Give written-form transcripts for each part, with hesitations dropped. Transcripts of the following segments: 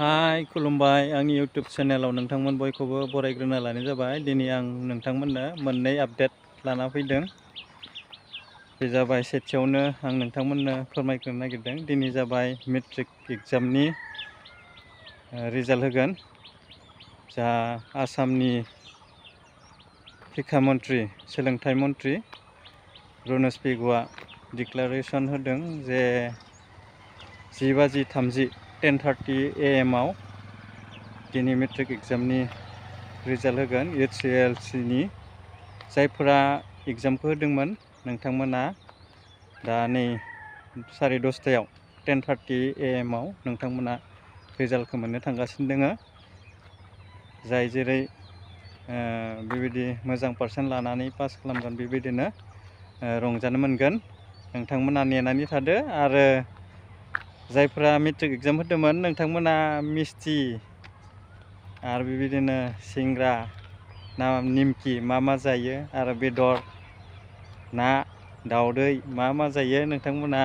हाय खुलुमबाय आंनि इउट्युब चेनेलाव नोंथांमोन बयखौबो बरायग्रोना लानाय जाबाय। दिनै आं नोंथांमोननो मोननै आपडेट लाना फैदों। बे जाबाय सेथियावनो आं नोंथांमोननो फोरमायग्रोनो नागिरदों। दिनै जाबाय मेट्रिक एग्जामनि रिजाल्ट होगोन। जा आसामनि शिक्षा मन्त्रि सोलोंथाइ मन्त्रि रनज पेगुआ डिक्लारेसन होदों जे 10:30 10:30 AM आव दिनै मेट्रिक एग्जामनि रिजाल्ट होगोन। HCLCनि जायफोरा एग्जामखौ होदोंमोन नोंथांमोना दा नै 10:30 10:30 AM आव नोंथांमोना रिजाल्टखौ मोननो थांगासिनो दङ। जाय जेरै बेबायदि मोजां पारसेन्ट लानानै पास खालामगोन बेबायदिनो रंजानो मोनगोन। नोंथांमोना नेनानै थादो। आरो जायफोरा मेट्रिक एग्जाम होदोंमोन नोंथांमोना मिस्टि आरो बेबायदिनो सिंग्रा ना निमकि मा जायो आरो बेदर ना दाउदै मा जायो नोंथांमोना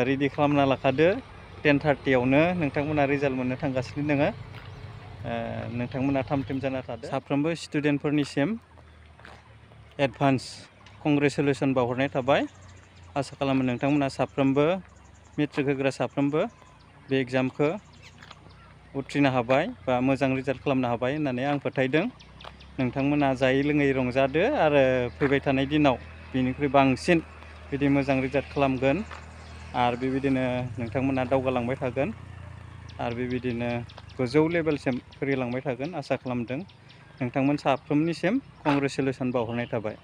रेडि खालामना लाखादो। 10:30 आवनो नोंथांमोना रिजाल्ट मोननो थांगासिनो दङ। नोंथांमोना थाम-थिम जाना थादो। साफ्रोमबो स्टुडेन्टफोरनिसिम एडभान्स कंग्रेचुलेसन बावहरनाय थाबाय। आसा खालामो नोंथांमोना साफ्रोमबो मेट्रिक होग्रा साफ्रोमबो बे एग्जामखौ उथ्रिनो हाबाय बा मोजां रिजाल्ट खालामनो हाबाय होननानै आं फोथायदों। नोंथांमोना जायै लोङै रंजादो आरो फैबाय थानाय दिनाव बेनिख्रुइ बांसिन बिदि मोजां रिजाल्ट खालामगोन। आरो बेबायदिनो नोंथांमोना दावगालांबाय थागोन आरो बेबायदिनो गोजौ लेभेलसिम फैलांबाय थागोन आसा खालामदों। नोंथांमोन साफ्रोमनिसिम कंग्रेचुलेसन बावहरनाय थाबाय।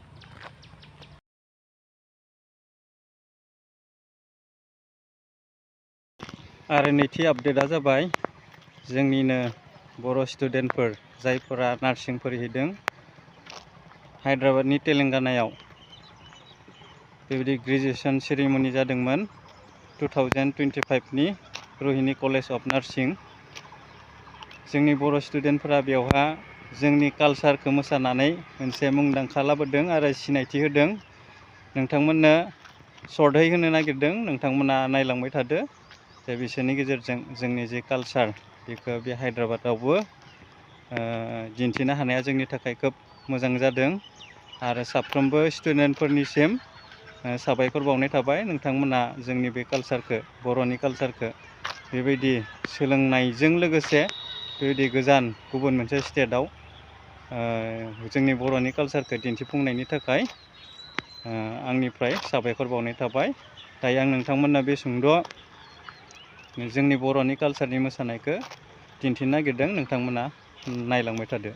आरो नैथि आपडेटआ जाबाय जोंनिनो बर' स्टुडेन्टफोर जायफोरा नार्सिं फरायहैदों हायद्राबादनि तेलेंगानायाव बेबायदि ग्रेजुवेसन सेरेमनि जादोंमोन 2025नि रहिणी कलेज अफ नार्सिं। जोंनि बर' स्टुडेन्टफोरा बेवहा जोंनि कालसारखौ मोसानानै मोनसे मुंदांखा लाबोदों आरो सिनायथि होदों। नोंथांमोननो सर्टहै होनो नागिरदों, नोंथांमोना नायलांबाय थादो। जे बिसोरनि गेजेरजों जोंनि जे कालसार बेखौ बे हायद्राबादावबो दिन्थिनो हानाया जोंनि थाखाय खोब मोजां जादों। आरो साफ्रोमबो स्टुडेन्टफोरनिसिम साबायखर बावनाय थाबाय। नोंथांमोना जोंनि बे कालसारखौ बर'नि कालसारखौ बेबायदि सोलोंनायजों लोगोसे बेबायदि गोजान गुबुन मोनसे स्टेटआव जोंनि बर'नि कालसारखौ दिन्थिफुंनायनि थाखाय आंनिफ्राय साबायखर बावनाय थाबाय। दायो आं नोंथांमोननो बे सुंद' जोंनि बर'नि कालसारनि मोसानायखौ दिन्थिनो नागिरदों। नोंथांमोना नायलांबाय थादो।